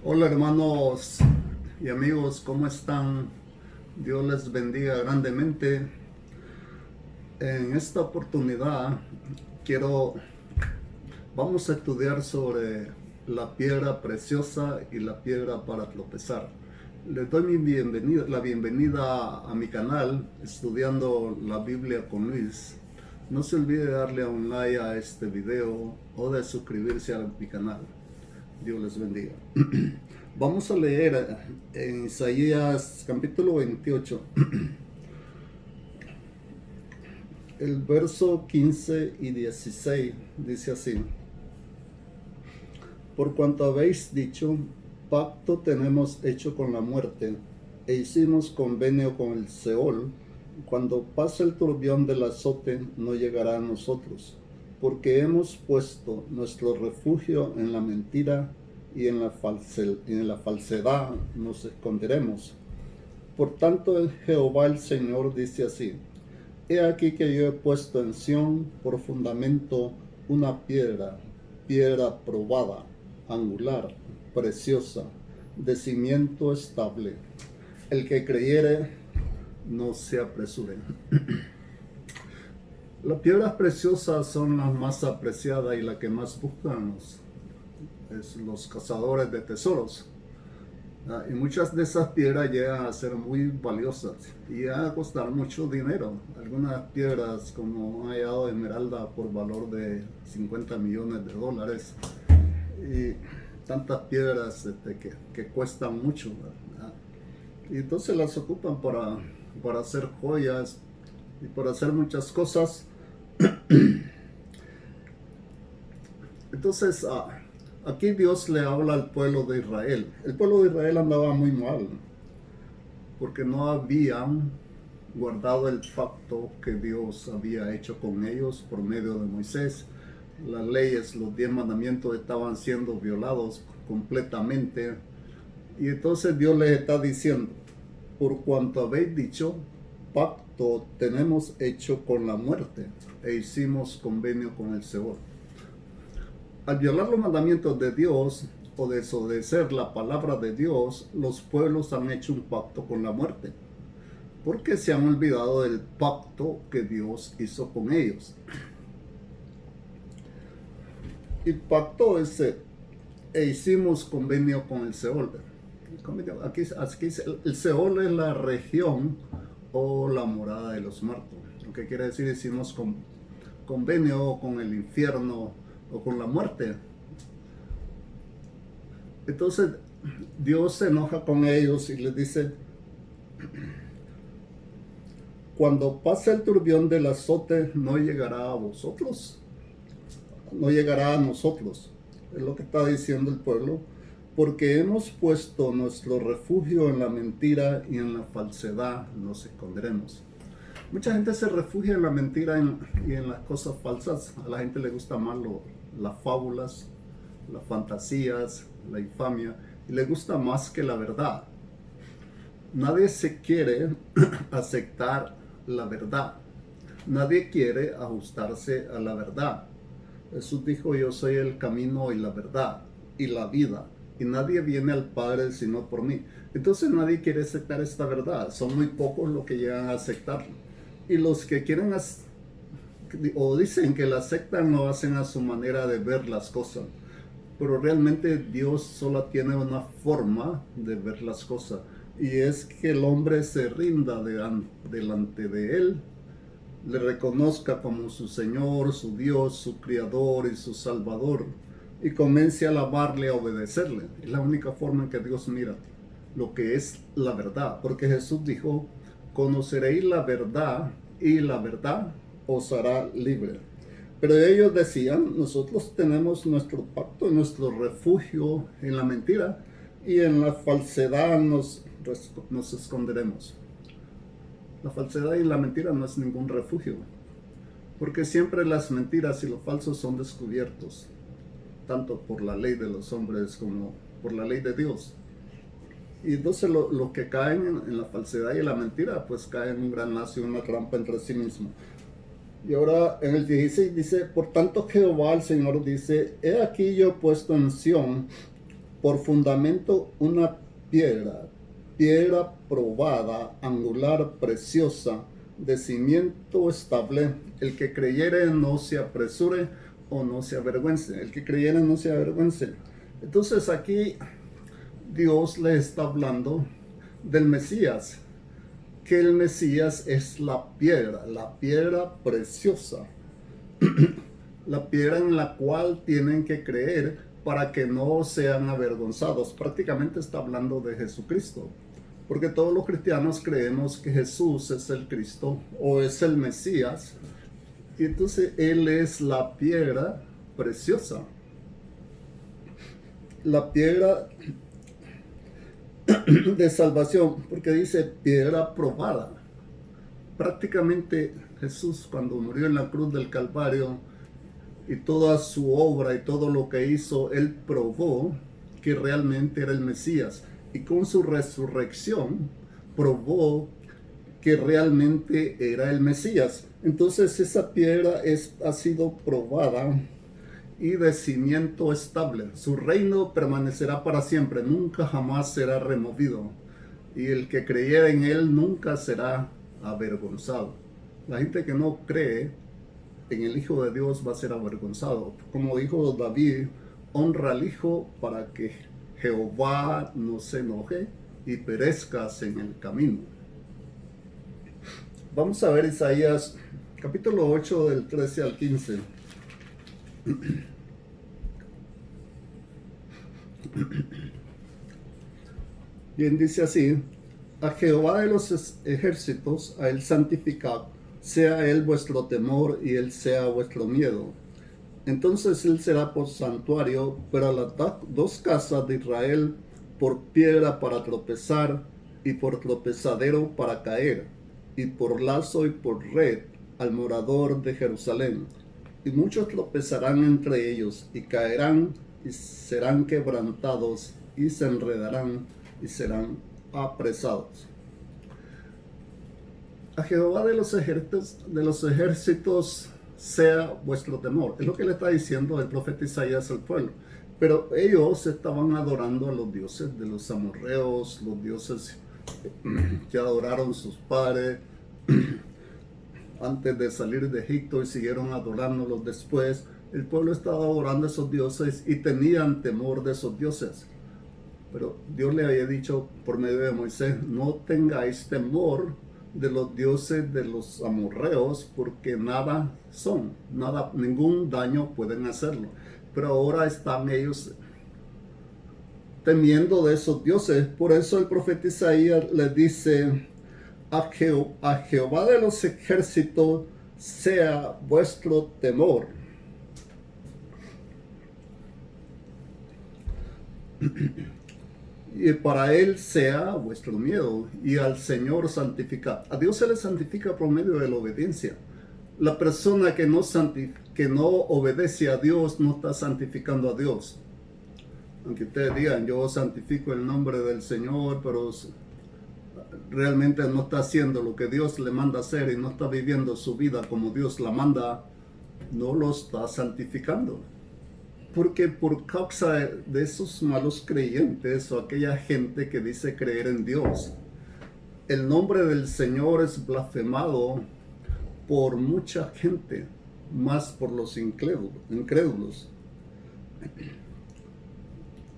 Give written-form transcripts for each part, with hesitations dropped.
Hola hermanos y amigos, ¿cómo están? Dios les bendiga grandemente. En esta oportunidad quiero, vamos a estudiar sobre la piedra preciosa y la piedra para tropezar. Les doy la bienvenida a mi canal, Estudiando la Biblia con Luis. No se olvide darle a un like a este video o de suscribirse a mi canal. Dios les bendiga. Vamos a leer en Isaías capítulo 28, el verso 15 y 16, dice así: Por cuanto habéis dicho, pacto tenemos hecho con la muerte, e hicimos convenio con el Seol, cuando pase el turbión del azote no llegará a nosotros, porque hemos puesto nuestro refugio en la mentira y en la falsedad nos esconderemos. Por tanto, Jehová el Señor dice así: He aquí que yo he puesto en Sión por fundamento una piedra, piedra probada, angular, preciosa, de cimiento estable. El que creyere, no se apresure. Las piedras preciosas son las más apreciadas y las que más buscan los cazadores de tesoros. Y muchas de esas piedras llegan a ser muy valiosas y llegan a costar mucho dinero. Algunas piedras, como han hallado esmeralda por valor de 50 millones de dólares, y tantas piedras que cuestan mucho, ¿verdad? Y entonces las ocupan para hacer joyas y para hacer muchas cosas. Entonces, aquí Dios le habla al pueblo de Israel. El pueblo de Israel andaba muy mal porque no habían guardado el pacto que Dios había hecho con ellos por medio de Moisés. Las leyes, los 10 mandamientos estaban siendo violados completamente. Y entonces Dios les está diciendo: por cuanto habéis dicho, pacto tenemos hecho con la muerte, e hicimos convenio con el Seol. Al violar los mandamientos de Dios o desobedecer la palabra de Dios, los pueblos han hecho un pacto con la muerte, porque se han olvidado del pacto que Dios hizo con ellos. El pacto ese, e hicimos convenio con el Seol. Aquí el Seol es la región o la morada de los muertos. Lo que quiere decir, hicimos convenio con el infierno o con la muerte. Entonces Dios se enoja con ellos y les dice: cuando pase el turbión del azote no llegará a vosotros, no llegará a nosotros. Es lo que está diciendo el pueblo, porque hemos puesto nuestro refugio en la mentira y en la falsedad nos esconderemos. Mucha gente se refugia en la mentira y en las cosas falsas. A la gente le gusta más las fábulas, las fantasías, la infamia, y le gusta más que la verdad. Nadie se quiere aceptar la verdad. Nadie quiere ajustarse a la verdad. Jesús dijo: yo soy el camino y la verdad y la vida, y nadie viene al Padre sino por mí. Entonces nadie quiere aceptar esta verdad. Son muy pocos los que llegan a aceptarlo. Y los que quieren o dicen que la aceptan, lo hacen a su manera de ver las cosas. Pero realmente Dios solo tiene una forma de ver las cosas, y es que el hombre se rinda delante de Él, le reconozca como su Señor, su Dios, su Creador y su Salvador, y comience a alabarle, a obedecerle. Es la única forma en que Dios mira lo que es la verdad, porque Jesús dijo: conoceréis la verdad y la verdad os hará libre. Pero ellos decían: nosotros tenemos nuestro pacto y nuestro refugio en la mentira, y en la falsedad nos esconderemos. La falsedad y la mentira no es ningún refugio, porque siempre las mentiras y los falsos son descubiertos, tanto por la ley de los hombres como por la ley de Dios. Y entonces los que caen en la falsedad y en la mentira, pues caen en un gran lazo y una trampa entre sí mismos. Y ahora en el 16 dice: por tanto Jehová el Señor dice: he aquí yo he puesto en Sión por fundamento una piedra, piedra probada, angular, preciosa, de cimiento estable. El que creyere no se apresure o no se avergüence. El que creyere no se avergüence. Entonces aquí Dios le está hablando del Mesías, que el Mesías es la piedra preciosa, la piedra en la cual tienen que creer para que no sean avergonzados. Prácticamente está hablando de Jesucristo, porque todos los cristianos creemos que Jesús es el Cristo o es el Mesías, y entonces Él es la piedra preciosa, la piedra de salvación, porque dice piedra probada. Prácticamente Jesús, cuando murió en la cruz del Calvario y toda su obra y todo lo que hizo, Él probó que realmente era el Mesías, y con su resurrección probó que realmente era el Mesías. Entonces esa piedra ha sido probada y de cimiento estable. Su reino permanecerá para siempre, nunca jamás será removido, y el que creyera en él nunca será avergonzado. La gente que no cree en el Hijo de Dios va a ser avergonzado. Como dijo David, honra al Hijo para que Jehová no se enoje y perezcas en el camino. Vamos a ver Isaías capítulo 8 del 13 al 15. Bien, dice así: a Jehová de los ejércitos, a él santificad, sea él vuestro temor y él sea vuestro miedo. Entonces él será por santuario para las dos casas de Israel, por piedra para tropezar y por tropezadero para caer, y por lazo y por red al morador de Jerusalén. Y muchos tropezarán entre ellos y caerán y serán quebrantados y se enredarán y serán apresados. A Jehová de los ejércitos sea vuestro temor. Es lo que le está diciendo el profeta Isaías al pueblo. Pero ellos estaban adorando a los dioses de los amorreos, los dioses que adoraron sus padres antes de salir de Egipto y siguieron adorándolos después. El pueblo estaba adorando a esos dioses y tenían temor de esos dioses. Pero Dios le había dicho por medio de Moisés: no tengáis temor de los dioses de los amorreos, porque nada son, ningún daño pueden hacerlo. Pero ahora están ellos temiendo de esos dioses. Por eso el profeta Isaías les dice: a Jehová de los ejércitos sea vuestro temor. Y para él sea vuestro miedo, y al Señor santificad. A Dios se le santifica por medio de la obediencia. La persona que no obedece a Dios no está santificando a Dios. Aunque ustedes digan: yo santifico el nombre del Señor, pero realmente no está haciendo lo que Dios le manda hacer y no está viviendo su vida como Dios la manda, no lo está santificando. Porque por causa de esos malos creyentes o aquella gente que dice creer en Dios, el nombre del Señor es blasfemado por mucha gente, más por los incrédulos.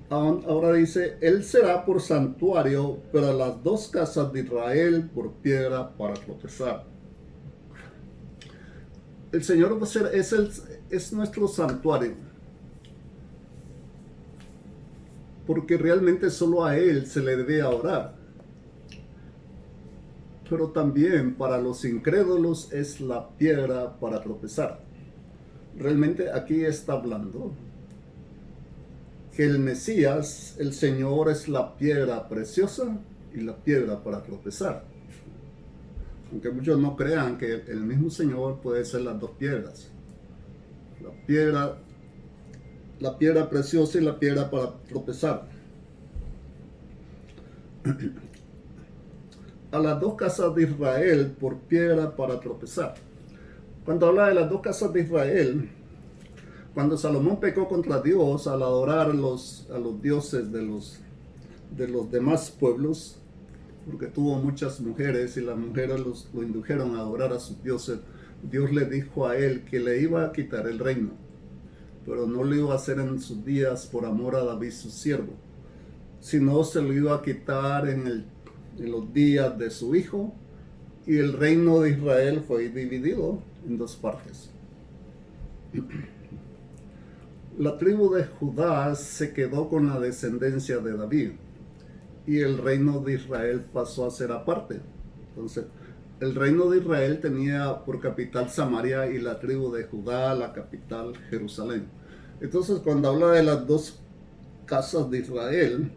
Ahora dice: él será por santuario para las dos casas de Israel, por piedra para tropezar. El Señor va a ser, es nuestro santuario, porque realmente solo a Él se le debe orar. Pero también para los incrédulos es la piedra para tropezar. Realmente aquí está hablando que el Mesías, el Señor, es la piedra preciosa y la piedra para tropezar. Aunque muchos no crean que el mismo Señor puede ser las dos piedras. La piedra preciosa y la piedra para tropezar. A las dos casas de Israel por piedra para tropezar. Cuando habla de las dos casas de Israel, Cuando Salomón pecó contra Dios al adorar a los dioses de los demás pueblos, porque tuvo muchas mujeres y las mujeres lo indujeron a adorar a sus dioses, Dios le dijo a él que le iba a quitar el reino, pero no lo iba a hacer en sus días por amor a David su siervo, sino se lo iba a quitar en los días de su hijo, y el reino de Israel fue dividido en dos partes. La tribu de Judá se quedó con la descendencia de David y el reino de Israel pasó a ser aparte. Entonces, el reino de Israel tenía por capital Samaria y la tribu de Judá la capital Jerusalén. Entonces, cuando habla de las dos casas de Israel,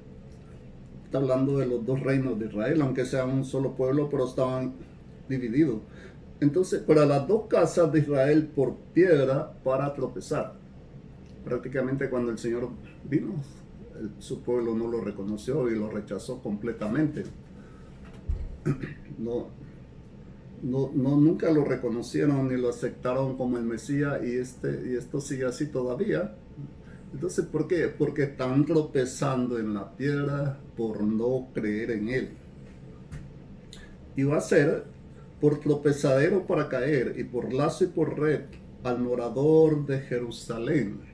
está hablando de los dos reinos de Israel, aunque sean un solo pueblo, pero estaban divididos. Entonces, para las dos casas de Israel por piedra para tropezar. Prácticamente cuando el Señor vino, su pueblo no lo reconoció y lo rechazó completamente. Nunca lo reconocieron ni lo aceptaron como el Mesías, y esto sigue así todavía. Entonces, ¿por qué? Porque están tropezando en la piedra por no creer en Él. Y va a ser por tropezadero para caer, y por lazo y por red al morador de Jerusalén.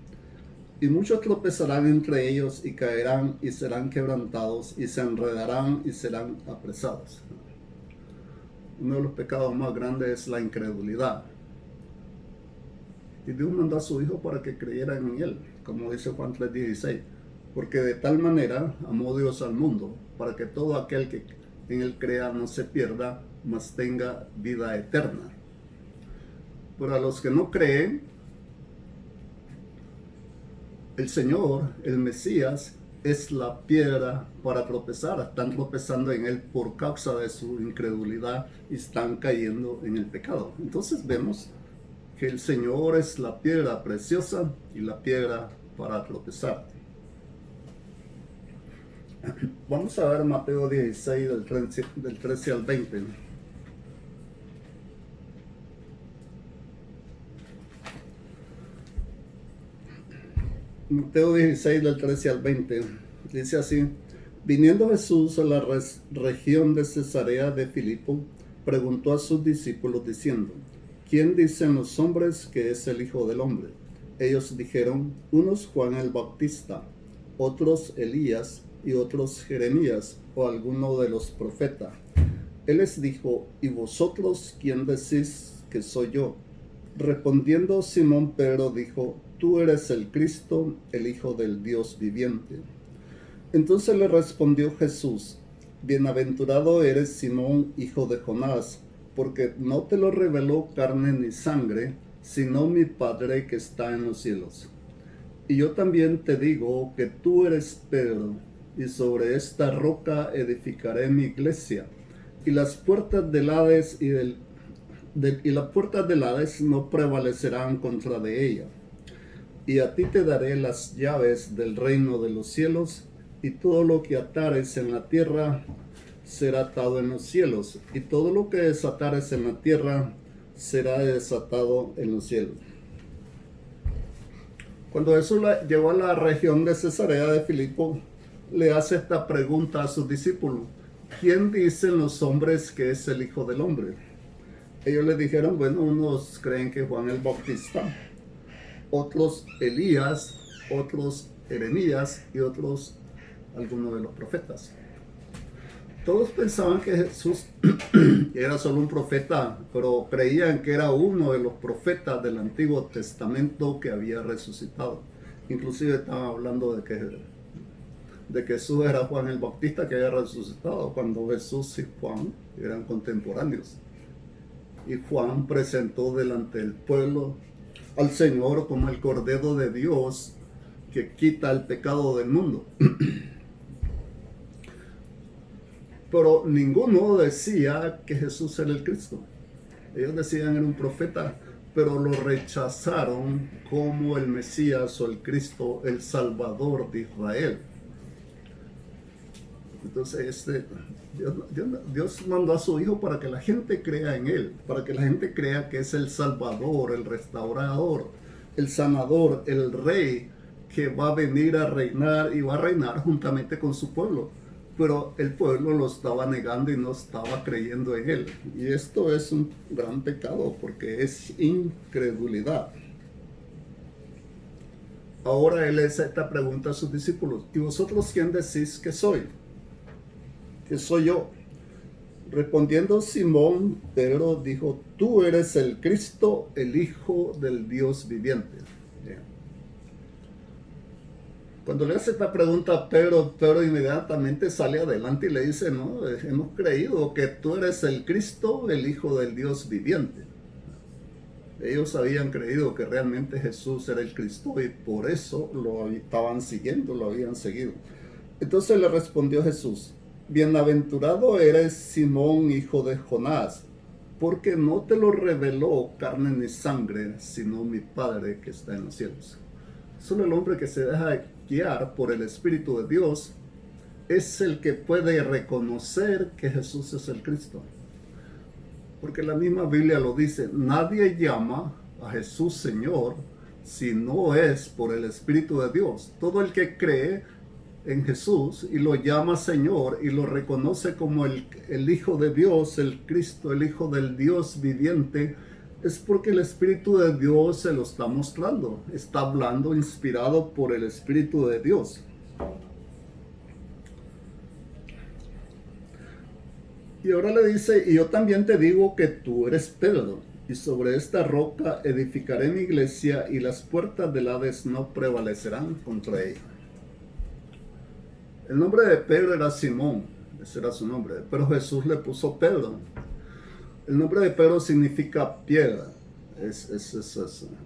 Y muchos tropezarán entre ellos y caerán y serán quebrantados y se enredarán y serán apresados. Uno de los pecados más grandes es la incredulidad. Y Dios mandó a su Hijo para que creyeran en Él, como dice Juan 3:16. Porque de tal manera amó Dios al mundo, para que todo aquel que en Él crea no se pierda, mas tenga vida eterna. Pero a los que no creen, el Señor, el Mesías, es la piedra para tropezar. Están tropezando en Él por causa de su incredulidad y están cayendo en el pecado. Entonces vemos que el Señor es la piedra preciosa y la piedra para tropezar. Vamos a ver Mateo 16 del 13 al 20. Mateo 16 del 13 al 20 dice así: viniendo Jesús a la región de Cesarea de Filipo, preguntó a sus discípulos diciendo: ¿quién dicen los hombres que es el Hijo del Hombre? Ellos dijeron: unos Juan el Bautista, otros Elías, y otros Jeremías o alguno de los profetas. Él les dijo: ¿y vosotros quién decís que soy yo? Respondiendo Simón Pedro dijo: tú eres el Cristo, el Hijo del Dios viviente. Entonces le respondió Jesús: bienaventurado eres Simón, hijo de Jonás, porque no te lo reveló carne ni sangre, sino mi Padre que está en los cielos. Y yo también te digo que tú eres Pedro, y sobre esta roca edificaré mi iglesia, y las puertas del Hades las puertas del Hades no prevalecerán contra de ella. Y a ti te daré las llaves del reino de los cielos, y todo lo que atares en la tierra será atado en los cielos, y todo lo que desatares en la tierra será desatado en los cielos. Cuando Jesús llegó a la región de Cesarea de Filipo, le hace esta pregunta a sus discípulos: ¿quién dicen los hombres que es el Hijo del Hombre? Ellos le dijeron: bueno, unos creen que Juan el Bautista, otros Elías, otros Jeremías y otros algunos de los profetas. Todos pensaban que Jesús era solo un profeta, pero creían que era uno de los profetas del Antiguo Testamento que había resucitado. Inclusive estaban hablando de que Jesús era Juan el Bautista que había resucitado, cuando Jesús y Juan eran contemporáneos. Y Juan presentó delante del pueblo al Señor como el Cordero de Dios que quita el pecado del mundo. Pero ninguno decía que Jesús era el Cristo. Ellos decían que era un profeta, pero lo rechazaron como el Mesías o el Cristo, el Salvador de Israel. Entonces Dios mandó a su Hijo para que la gente crea en Él, para que la gente crea que es el Salvador, el restaurador, el sanador, el rey que va a venir a reinar y va a reinar juntamente con su pueblo. Pero el pueblo lo estaba negando y no estaba creyendo en él. Y esto es un gran pecado porque es incredulidad. Ahora él hace esta pregunta a sus discípulos: ¿y vosotros quién decís que soy? ¿Qué soy yo? Respondiendo Simón, Pedro dijo: tú eres el Cristo, el Hijo del Dios viviente. Cuando le hace esta pregunta a Pedro, Pedro inmediatamente sale adelante y le dice: no, hemos creído que tú eres el Cristo, el Hijo del Dios viviente. Ellos habían creído que realmente Jesús era el Cristo y por eso lo estaban siguiendo, lo habían seguido. Entonces le respondió Jesús: bienaventurado eres Simón, hijo de Jonás, porque no te lo reveló carne ni sangre, sino mi Padre que está en los cielos. Solo el hombre que se deja guiar por el Espíritu de Dios es el que puede reconocer que Jesús es el Cristo. Porque la misma Biblia lo dice: nadie llama a Jesús Señor si no es por el Espíritu de Dios. Todo el que cree en Jesús y lo llama Señor y lo reconoce como el Hijo de Dios, el Cristo, el Hijo del Dios viviente, es porque el Espíritu de Dios se lo está mostrando. Está hablando inspirado por el Espíritu de Dios. Y ahora le dice: y yo también te digo que tú eres Pedro, y sobre esta roca edificaré mi iglesia, y las puertas del Hades no prevalecerán contra ella. El nombre de Pedro era Simón, ese era su nombre, pero Jesús le puso Pedro. El nombre de Pedro significa piedra, es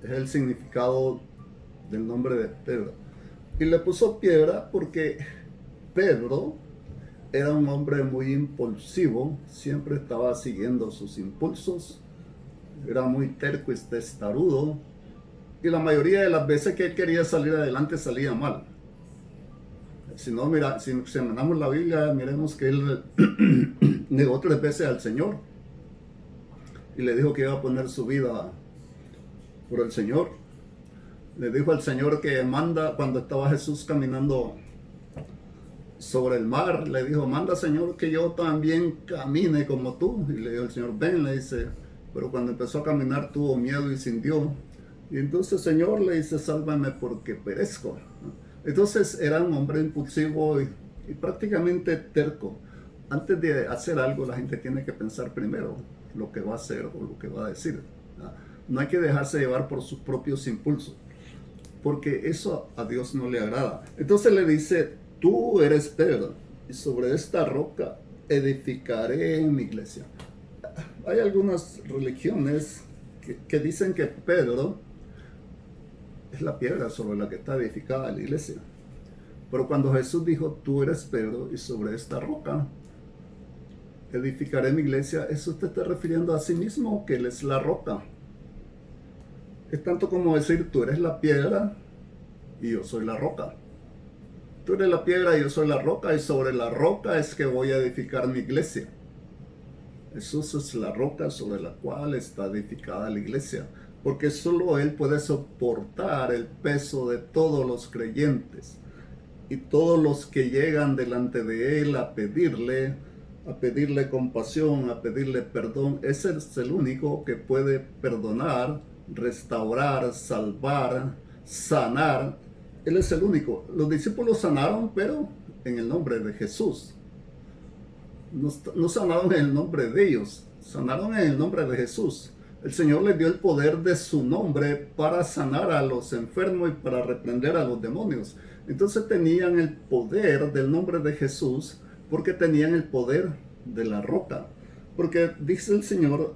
el significado del nombre de Pedro. Y le puso piedra porque Pedro era un hombre muy impulsivo, siempre estaba siguiendo sus impulsos, era muy terco y testarudo, y la mayoría de las veces que él quería salir adelante salía mal. Si no, mira, si examinamos la Biblia, miremos que él negó 3 veces al Señor y le dijo que iba a poner su vida por el Señor. Le dijo al Señor que manda, cuando estaba Jesús caminando sobre el mar, le dijo: manda, Señor, que yo también camine como tú. Y le dijo el Señor: ven, le dice. Pero cuando empezó a caminar tuvo miedo y sintió. Y entonces el Señor le dice: sálvame porque perezco. Entonces era un hombre impulsivo y prácticamente terco. Antes de hacer algo, la gente tiene que pensar primero lo que va a hacer o lo que va a decir. No hay que dejarse llevar por sus propios impulsos, porque eso a Dios no le agrada. Entonces le dice: tú eres Pedro, y sobre esta roca edificaré mi iglesia. Hay algunas religiones que dicen que Pedro es la piedra sobre la que está edificada la iglesia. Pero cuando Jesús dijo: tú eres Pedro, y sobre esta roca edificaré mi iglesia, eso te está refiriendo a sí mismo, que Él es la roca. Es tanto como decir: tú eres la piedra y yo soy la roca. Tú eres la piedra y yo soy la roca, y sobre la roca es que voy a edificar mi iglesia. Jesús es la roca sobre la cual está edificada la iglesia, porque solo Él puede soportar el peso de todos los creyentes y todos los que llegan delante de Él a pedirle compasión, a pedirle perdón. Ese es el único que puede perdonar, restaurar, salvar, sanar. Él es el único. Los discípulos sanaron, pero en el nombre de Jesús. No sanaron en el nombre de ellos, sanaron en el nombre de Jesús. El Señor les dio el poder de su nombre para sanar a los enfermos y para reprender a los demonios. Entonces tenían el poder del nombre de Jesús porque tenían el poder de la roca. Porque dice el Señor: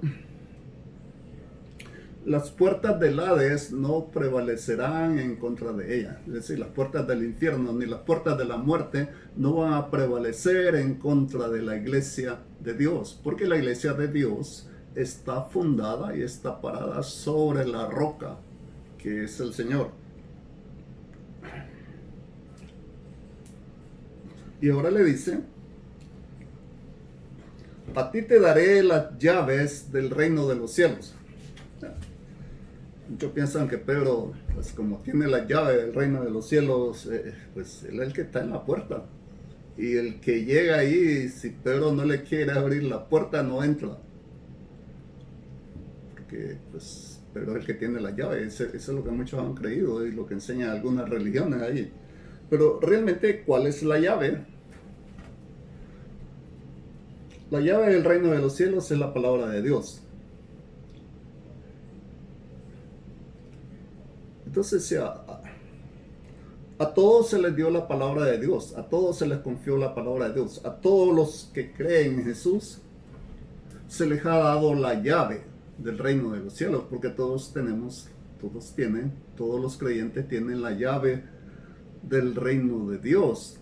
las puertas del Hades no prevalecerán en contra de ella. Es decir, las puertas del infierno ni las puertas de la muerte no van a prevalecer en contra de la iglesia de Dios. Porque la iglesia de Dios está fundada y está parada sobre la roca, que es el Señor. Y ahora le dice: a ti te daré las llaves del reino de los cielos. Muchos piensan que Pedro, pues como tiene la llave del reino de los cielos, pues él es el que está en la puerta. Y el que llega ahí, si Pedro no le quiere abrir la puerta, no entra. Porque pues Pedro es el que tiene la llave. Eso es lo que muchos han creído y lo que enseñan algunas religiones ahí. Pero realmente, ¿cuál es la llave? La llave del reino de los cielos es la palabra de Dios. Entonces, a todos se les dio la palabra de Dios, a todos se les confió la palabra de Dios, a todos los que creen en Jesús se les ha dado la llave del reino de los cielos, porque todos los creyentes tienen la llave del reino de Dios.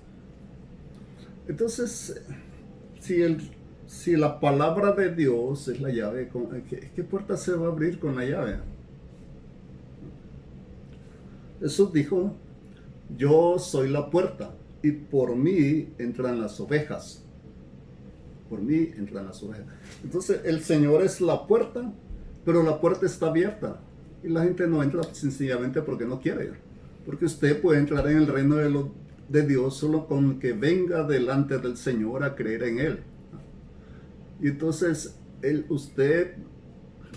Entonces, si la palabra de Dios es la llave, ¿qué puerta se va a abrir con la llave? Jesús dijo: yo soy la puerta y por mí entran las ovejas. Por mí entran las ovejas. Entonces el Señor es la puerta, pero la puerta está abierta y la gente no entra sencillamente porque no quiere. Porque usted puede entrar en el reino de Dios solo con que venga delante del Señor a creer en Él. Y entonces usted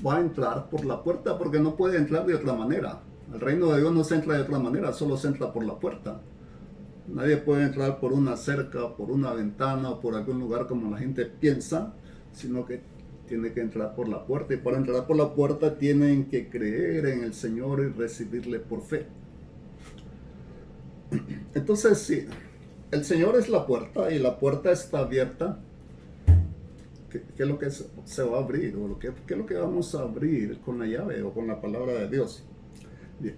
va a entrar por la puerta porque no puede entrar de otra manera. Al reino de Dios no se entra de otra manera, solo se entra por la puerta. Nadie puede entrar por una cerca, por una ventana o por algún lugar como la gente piensa, sino que tiene que entrar por la puerta. Y para entrar por la puerta tienen que creer en el Señor y recibirle por fe. Entonces, sí, el Señor es la puerta y la puerta está abierta. ¿Qué es lo que se va a abrir? ¿O qué es lo que vamos a abrir con la llave o con la palabra de Dios? Bien.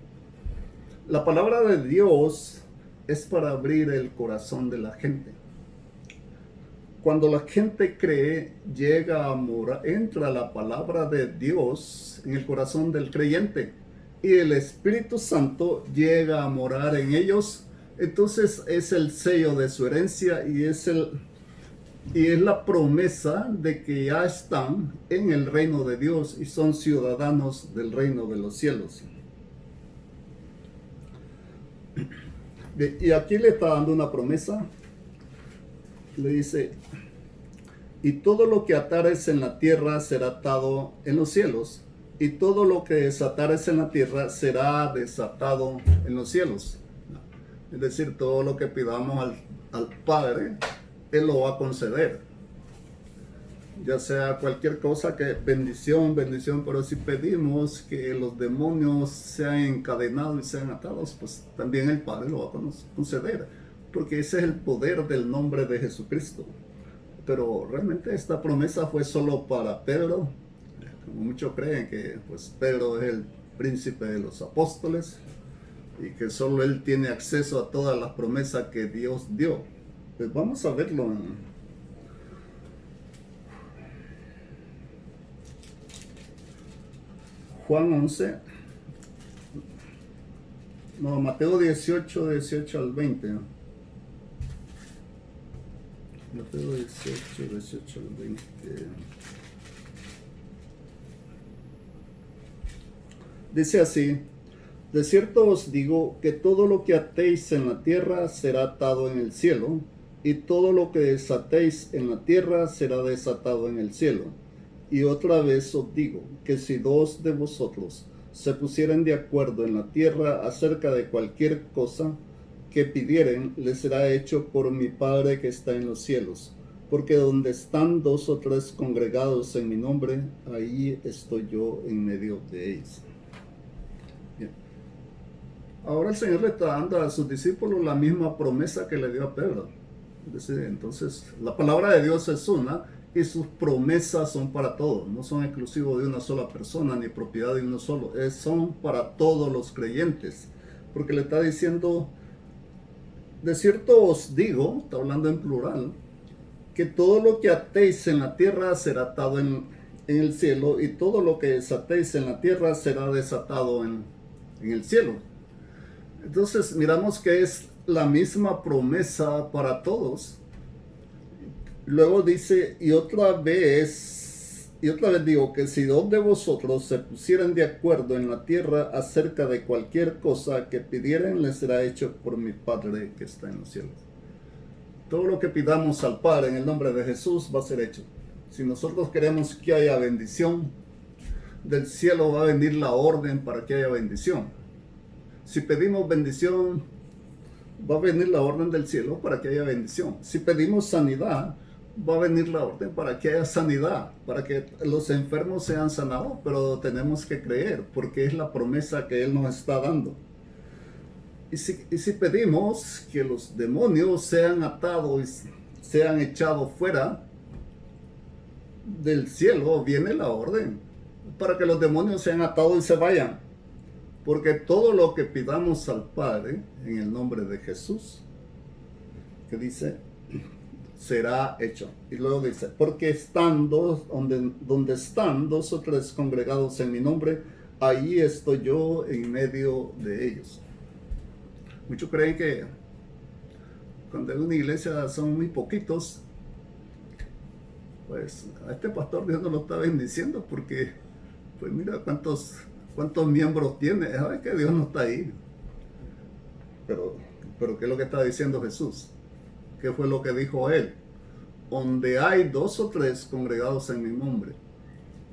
La palabra de Dios es para abrir el corazón de la gente. Cuando la gente cree, llega a morar, entra la palabra de Dios en el corazón del creyente y el Espíritu Santo llega a morar en ellos. Entonces es el sello de su herencia y es la promesa de que ya están en el reino de Dios y son ciudadanos del reino de los cielos. Y aquí le está dando una promesa. Le dice: y todo lo que atares en la tierra será atado en los cielos, y todo lo que desatares en la tierra será desatado en los cielos. Es decir, todo lo que pidamos al Padre, Él lo va a conceder. Ya sea cualquier cosa, que bendición, pero si pedimos que los demonios sean encadenados y sean atados, pues también el Padre lo va a conceder, porque ese es el poder del nombre de Jesucristo. Pero realmente esta promesa fue solo para Pedro. Como muchos creen que pues Pedro es el príncipe de los apóstoles y que solo él tiene acceso a todas las promesas que Dios dio. Pues vamos a verlo en Juan 11, Mateo 18 al 20. Mateo 18 al 20. Dice así: de cierto os digo que todo lo que atéis en la tierra será atado en el cielo, y todo lo que desatéis en la tierra será desatado en el cielo. Y otra vez os digo que si dos de vosotros se pusieren de acuerdo en la tierra acerca de cualquier cosa que pidieren, les será hecho por mi Padre que está en los cielos. Porque donde están 2 o 3 congregados en mi nombre, ahí estoy yo en medio de ellos. Bien. Ahora el Señor le está dando a sus discípulos la misma promesa que le dio a Pedro. Entonces, la palabra de Dios es una, y sus promesas son para todos, no son exclusivos de una sola persona ni propiedad de uno solo, son para todos los creyentes, porque le está diciendo: de cierto os digo, está hablando en plural, que todo lo que atéis en la tierra será atado en el cielo, y todo lo que desatéis en la tierra será desatado en el cielo. Entonces miramos que es la misma promesa para todos. Luego dice: y otra vez Y otra vez digo que si dos de vosotros se pusieran de acuerdo en la tierra acerca de cualquier cosa que pidieran, les será hecho por mi Padre que está en los cielos. Todo lo que pidamos al Padre en el nombre de Jesús va a ser hecho. Si nosotros queremos que haya bendición, del cielo va a venir la orden para que haya bendición. Si pedimos bendición, va a venir la orden del cielo para que haya bendición. Si pedimos sanidad, va a venir la orden para que haya sanidad, para que los enfermos sean sanados, pero tenemos que creer, porque es la promesa que Él nos está dando. Y si pedimos que los demonios sean atados y sean echados fuera, del cielo viene la orden para que los demonios sean atados y se vayan. Porque todo lo que pidamos al Padre en el nombre de Jesús, que dice, será hecho. Y luego dice, porque están donde están dos o tres congregados en mi nombre, ahí estoy yo en medio de ellos. Muchos creen que cuando hay una iglesia son muy poquitos. Pues a este pastor Dios no lo está bendiciendo porque, pues mira cuántos miembros tiene. Sabes que Dios no está ahí. Pero ¿qué es lo que está diciendo Jesús? ¿Qué fue lo que dijo Él? Donde hay dos o tres congregados en mi nombre.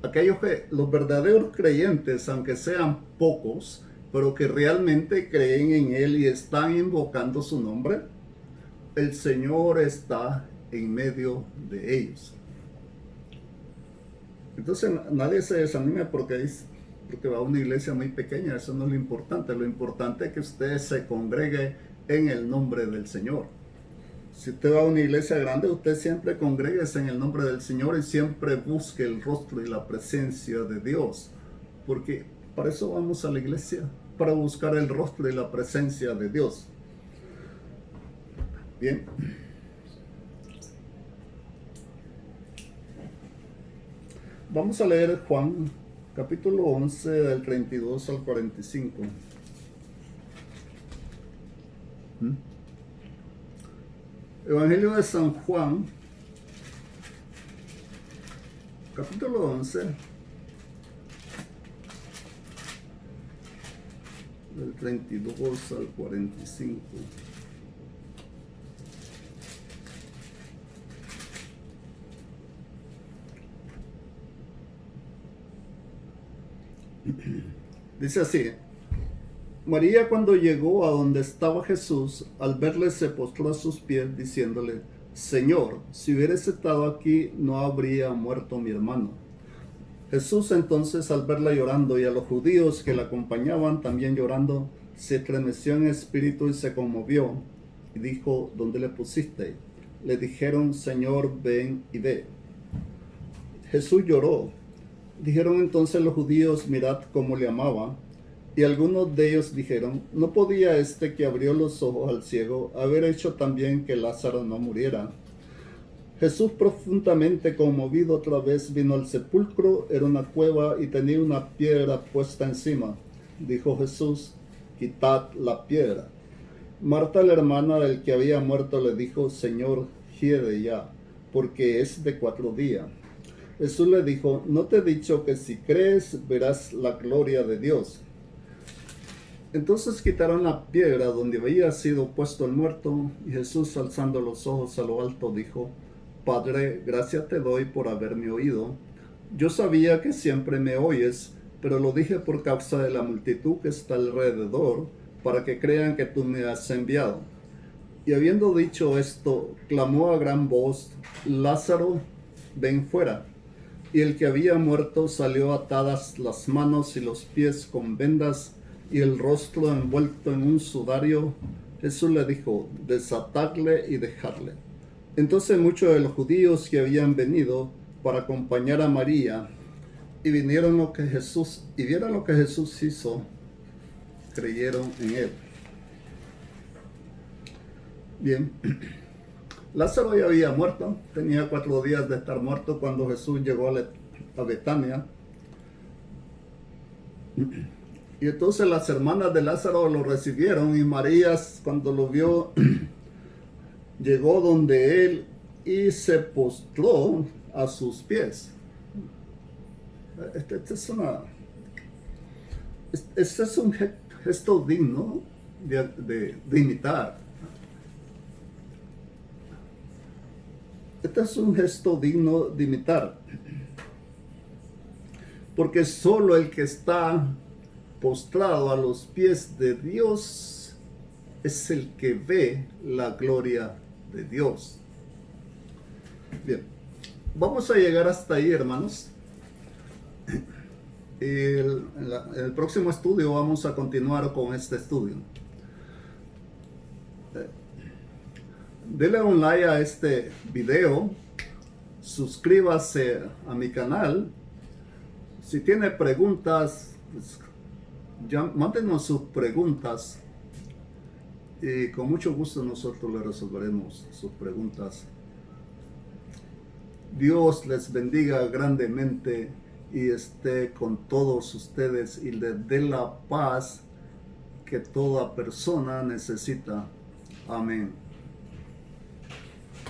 Aquellos que, los verdaderos creyentes, aunque sean pocos, pero que realmente creen en Él y están invocando su nombre, el Señor está en medio de ellos. Entonces nadie se desanime porque va a una iglesia muy pequeña. Eso no es lo importante. Lo importante es que usted se congregue en el nombre del Señor. Si usted va a una iglesia grande, usted siempre congréguese en el nombre del Señor y siempre busque el rostro y la presencia de Dios. Porque para eso vamos a la iglesia, para buscar el rostro y la presencia de Dios. Bien. Vamos a leer Juan, capítulo 11, del 32 al 45. Evangelio de San Juan, capítulo 11, del 32 al 45. Dice así: María, cuando llegó a donde estaba Jesús, al verle se postró a sus pies diciéndole: Señor, si hubieras estado aquí, no habría muerto mi hermano. Jesús entonces, al verla llorando y a los judíos que la acompañaban también llorando, se estremeció en espíritu y se conmovió y dijo: ¿Dónde le pusiste? Le dijeron: Señor, ven y ve. Jesús lloró. Dijeron entonces los judíos: mirad cómo le amaba. Y algunos de ellos dijeron: ¿no podía este que abrió los ojos al ciego haber hecho también que Lázaro no muriera? Jesús, profundamente conmovido, otra vez vino al sepulcro. Era una cueva y tenía una piedra puesta encima. Dijo Jesús: quitad la piedra. Marta, la hermana del que había muerto, le dijo: Señor, hiede ya, porque es de 4 días. Jesús le dijo: ¿no te he dicho que si crees verás la gloria de Dios? Entonces quitaron la piedra donde había sido puesto el muerto, y Jesús, alzando los ojos a lo alto, dijo: Padre, gracias te doy por haberme oído. Yo sabía que siempre me oyes, pero lo dije por causa de la multitud que está alrededor, para que crean que tú me has enviado. Y habiendo dicho esto, clamó a gran voz: Lázaro, ven fuera. Y el que había muerto salió, atadas las manos y los pies con vendas y el rostro envuelto en un sudario. Jesús le dijo: desatadle y dejadle. Entonces muchos de los judíos que habían venido para acompañar a María y vieron lo que Jesús hizo, creyeron en él. Bien. Lázaro ya había muerto, tenía 4 días de estar muerto cuando Jesús llegó a Betania. Y entonces las hermanas de Lázaro lo recibieron, y María, cuando lo vio, llegó donde él y se postró a sus pies. Este es un gesto digno de imitar. Este es un gesto digno de imitar. Porque solo el que está postrado a los pies de Dios es el que ve la gloria de Dios. Bien, vamos a llegar hasta ahí, hermanos. En el próximo estudio vamos a continuar con este estudio. Dele un like a este video, suscríbase a mi canal. Si tiene preguntas, pues, mándenos sus preguntas y con mucho gusto nosotros le resolveremos sus preguntas. Dios les bendiga grandemente y esté con todos ustedes y les dé la paz que toda persona necesita. Amén.